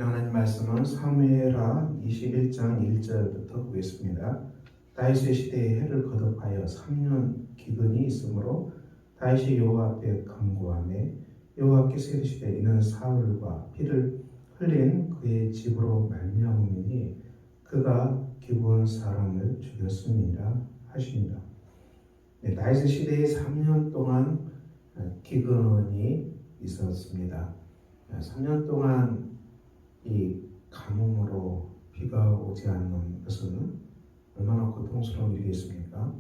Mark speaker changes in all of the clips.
Speaker 1: 하나님 말씀은 사무엘하 21장 1절부터 보겠습니다. 다윗의 시대에 해를 거듭하여 3년 기근이 있으므로 다윗이 여호와 앞에 간구하매 여호와께서 이르시되 이는 사울과 피를 흘린 그의 집으로 말미암음이니 그가 기브온 사람을 죽였음이라 하십니다. 다윗의 시대에 3년 동안 기근이 있었습니다. 3년 동안 이 가뭄으로 비가 오지 않는 것은 얼마나 고통스러운 일이겠습니까?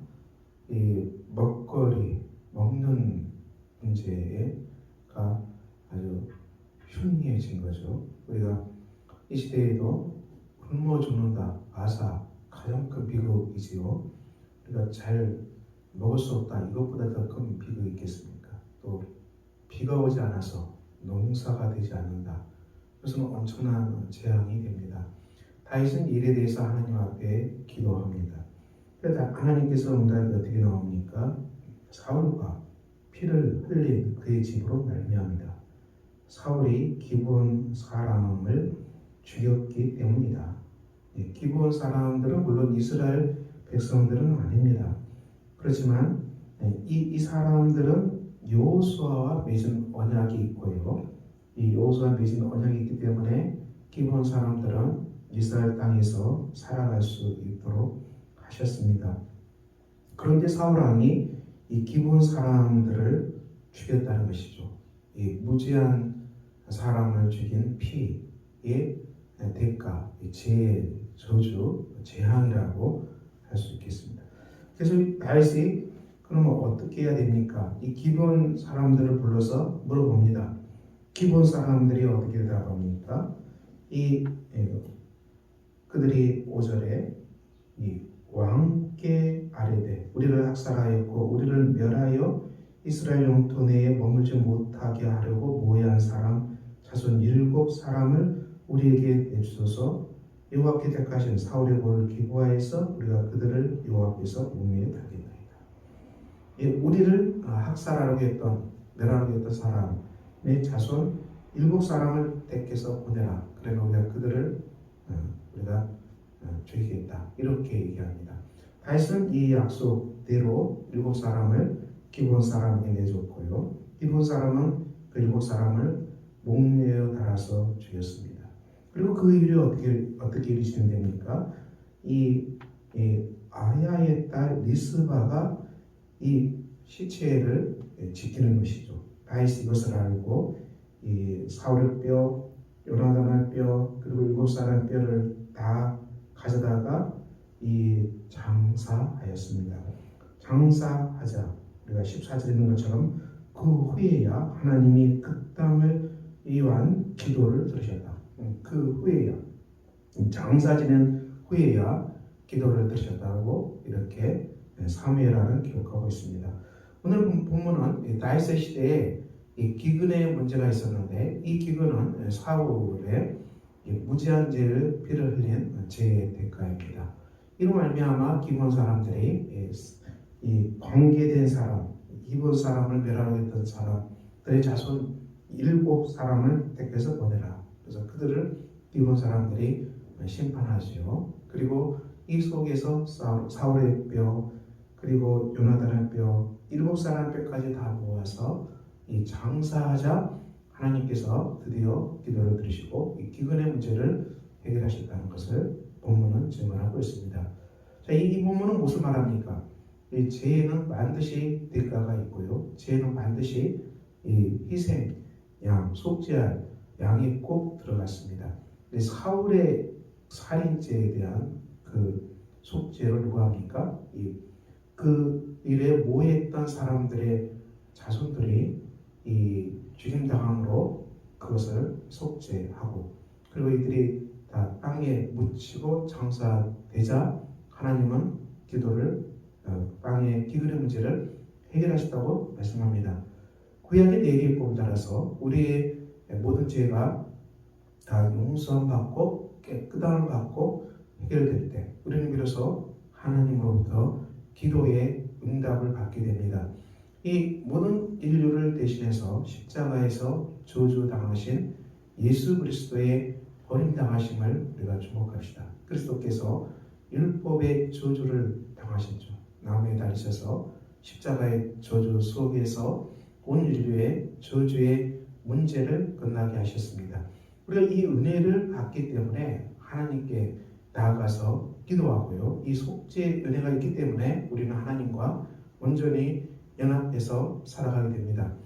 Speaker 1: 이 먹는 문제가 아주 흉해진 거죠. 우리가 이 시대에도 굶어 죽는다, 아사, 가장 큰 비극이지요. 우리가 잘 먹을 수 없다, 이것보다 더 큰 비극이 있겠습니까? 또 비가 오지 않아서 농사가 되지 않는다. 그것은 엄청난 재앙이 됩니다. 다윗은 일에 대해서 하나님 앞에 기도합니다. 그래서 하나님께서 응답이 어떻게 나옵니까? 사울과 피를 흘린 그의 집으로 말미암이다. 사울이 기브온 사람을 죽였기 때문이다. 기브온 사람들은 물론 이스라엘 백성들은 아닙니다. 그렇지만 이 사람들은 여호수아와 맺은 언약이 있고요. 이 여호수아와 맺은 언약이 있기 때문에 기브온 사람들은 이스라엘 땅에서 살아갈 수 있도록 하셨습니다. 그런데 사울 왕이 이 기브온 사람들을 죽였다는 것이죠. 이 무지한 사람을 죽인 피의 대가, 죄의 저주, 재앙이라고 할 수 있겠습니다. 그래서 다윗이 그러면 어떻게 해야 됩니까? 이 기브온 사람들을 불러서 물어봅니다. 기브온 사람들이 어떻게 대답합니까? 그들이 5절에 이 왕께 아뢰되 우리를 학살하였고 우리를 멸하여 이스라엘 영토 내에 머물지 못하게 하려고 모해한 사람 자손 7사람을 우리에게 내주소서. 여호와께 택하신 사울의 볼을 기부하여서 우리가 그들을 여호와 앞에서 문매에 달겠나이다. 우리를 학살하려고 했던, 멸하려고 했던 사람의 자손 7사람을 택해서 보내라. 그러면 우리가 그들을 우리가 죽이겠다. 이렇게 얘기합니다. 다윗은 이 약속대로 7사람을 기브온 사람에게 내줬고요. 기브온 사람은 그 7사람을 목매어 달아서 죽였습니다. 그리고 그 일이 어떻게 일이 진행됩니까? 이 아야의 딸 리스바가 이 시체를 지키는 것이죠. 다윗이 이것을 알고 이 사울의 뼈, 요나단의 뼈, 그리고 7사람의 뼈를 다 가져다가 이 장사하였습니다. 장사하자, 우리가 14절에 있는 것처럼 그 후에야 하나님이 그 땅을 위한 기도를 들으셨다. 그 후에야, 장사 지낸 후에야 기도를 들으셨다고 이렇게 사무엘하는 기록하고 있습니다. 오늘 본문은 다윗의 시대에 이 기근의 문제가 있었는데 이 기근은 사울의 무지한 죄를 피를 흘린 죄의 대가입니다. 이로 말미암아 기브온 사람들이 이 관계된 사람, 기브온 사람을 멸하려고 했던 사람들의 자손 7사람을 택해서 보내라. 그래서 그들을 기브온 사람들이 심판하지요. 그리고 이 속에서 사울의 뼈, 그리고 요나단의 뼈, 7사람 뼈까지 다 모아서 이 장사하자 하나님께서 드디어 기도를 들으시고 이 기근의 문제를 해결하셨다는 것을 본문은 증언하고 있습니다. 자, 이 본문은 무슨 말합니까? 이 죄에는 반드시 대가가 있고요. 죄에는 반드시 이 희생, 양, 속죄할 양이 꼭 들어갔습니다. 사울의 살인죄에 대한 그 속죄를 누가 합니까? 그 일에 모여있던 사람들의 자손들이 이 죽임당함으로 그것을 속죄하고 그리고 이들이 다 땅에 묻히고 장사되자 하나님은 기도를 땅의 기근의 문제를 해결하셨다고 말씀합니다. 구약의 예기법에 따라서 우리의 모든 죄가 다 용서받고 깨끗함을 받고 해결될 때 우리는 비로소 하나님으로부터 기도의 응답을 받게 됩니다. 이 모든 인류를 대신해서 십자가에서 저주당하신 예수 그리스도의 버림당하심을 우리가 주목합시다. 그리스도께서 율법의 저주를 당하셨죠. 나무에 달리셔서 십자가의 저주 속에서 온 인류의 저주의 문제를 끝나게 하셨습니다. 우리가 이 은혜를 받기 때문에 하나님께 나아가서 기도하고요. 이 속죄의 은혜가 있기 때문에 우리는 하나님과 온전히 연합해서 살아가게 됩니다.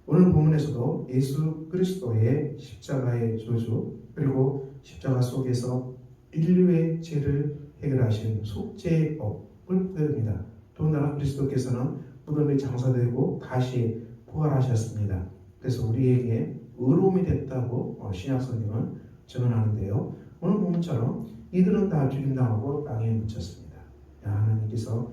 Speaker 1: 오늘 본문에서도 예수 그리스도의 십자가의 저주 그리고 십자가 속에서 인류의 죄를 해결하신 속죄의 법을 보게 됩니다. 더군다나 그리스도께서는 무덤에 장사되고 다시 부활하셨습니다. 그래서 우리에게 의로움이 됐다고 신약성경은 증언하는데요. 오늘 본문처럼 이들은 다 죽임당하고 땅에 묻혔습니다. 하나님께서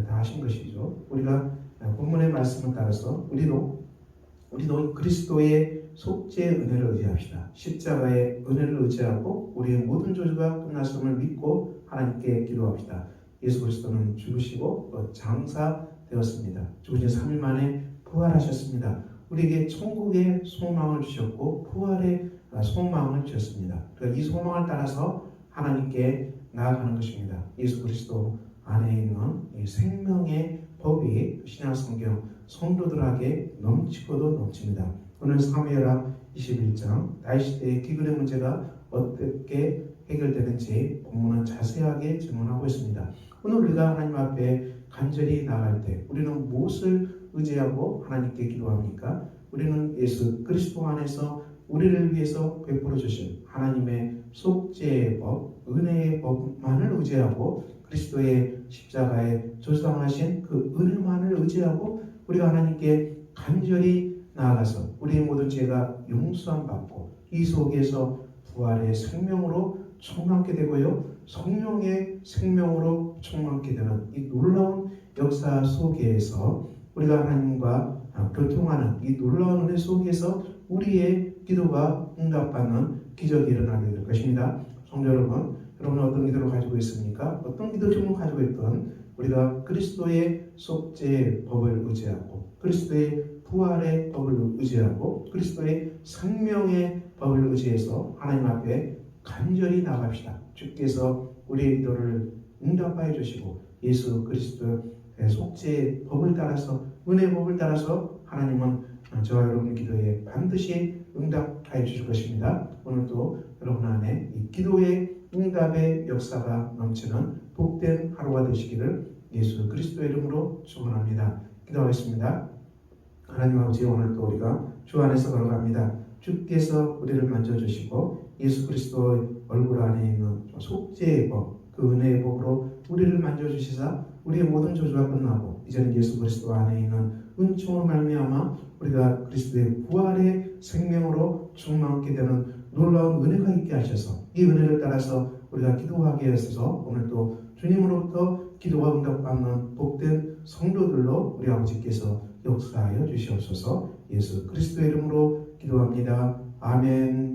Speaker 1: 다 하신 것이죠. 우리가 본문의 말씀을 따라서 우리도 그리스도의 속죄의 은혜를 의지합시다. 십자가의 은혜를 의지하고 우리의 모든 저주가 끝났음을 믿고 하나님께 기도합시다. 예수 그리스도는 죽으시고 장사되었습니다. 죽으신 3일 만에 부활하셨습니다. 우리에게 천국의 소망을 주셨고 부활의 소망을 주셨습니다. 그러니까 이 소망을 따라서 하나님께 나아가는 것입니다. 예수 그리스도 안에 있는 이 생명의 법이 신약성경 성도들에게 넘치고도 넘칩니다. 오늘 사무엘하 21장 다윗시대의 기근의 문제가 어떻게 해결되는지 본문은 자세하게 증언하고 있습니다. 오늘 우리가 하나님 앞에 간절히 나아갈 때 우리는 무엇을 의지하고 하나님께 기도합니까? 우리는 예수 그리스도 안에서 우리를 위해서 베풀어 주신 하나님의 속죄의 법, 은혜의 법만을 의지하고 그리스도의 십자가에 조상하신 그 은혜만을 의지하고 우리가 하나님께 간절히 나아가서 우리의 모든 죄가 용서함 받고 이 속에서 부활의 생명으로 충만케 되고요. 성령의 생명으로 충만케 되는 이 놀라운 역사 속에서 우리가 하나님과 교통하는 이 놀라운 은혜 속에서 우리의 기도가 응답받는 기적이 일어나게 될 것입니다. 성도 여러분, 여러분은 어떤 기도를 가지고 있습니까? 어떤 기도 제목을 가지고 있던 우리가 그리스도의 속죄의 법을 의지하고 그리스도의 부활의 법을 의지하고 그리스도의 생명의 법을 의지해서 하나님 앞에 간절히 나갑시다. 주께서 우리의 기도를 응답하여 주시고 예수 그리스도의 속죄의 법을 따라서 은혜의 법을 따라서 하나님은 저와 여러분의 기도에 반드시 응답하여 주실 것입니다. 오늘도 여러분 안에 이 기도의 응답의 역사가 넘치는 복된 하루가 되시기를 예수 그리스도의 이름으로 축원합니다. 기도하겠습니다. 하나님 아버지, 오늘도 우리가 주 안에서 걸어갑니다. 주께서 우리를 만져주시고 예수 그리스도의 얼굴 안에 있는 속죄의 법, 그 은혜의 법으로 우리를 만져주시사 우리의 모든 저주가 끝나고 이제는 예수 그리스도 안에 있는 은총으로 말미암아 우리가 그리스도의 부활의 생명으로 충만하게 되는 놀라운 은혜가 있게 하셔서 이 은혜를 따라서 우리가 기도하게 하셔서 오늘도 주님으로부터 기도가 응답받는 복된 성도들로 우리 아버지께서 역사하여 주시옵소서. 예수 그리스도의 이름으로 기도합니다. 아멘.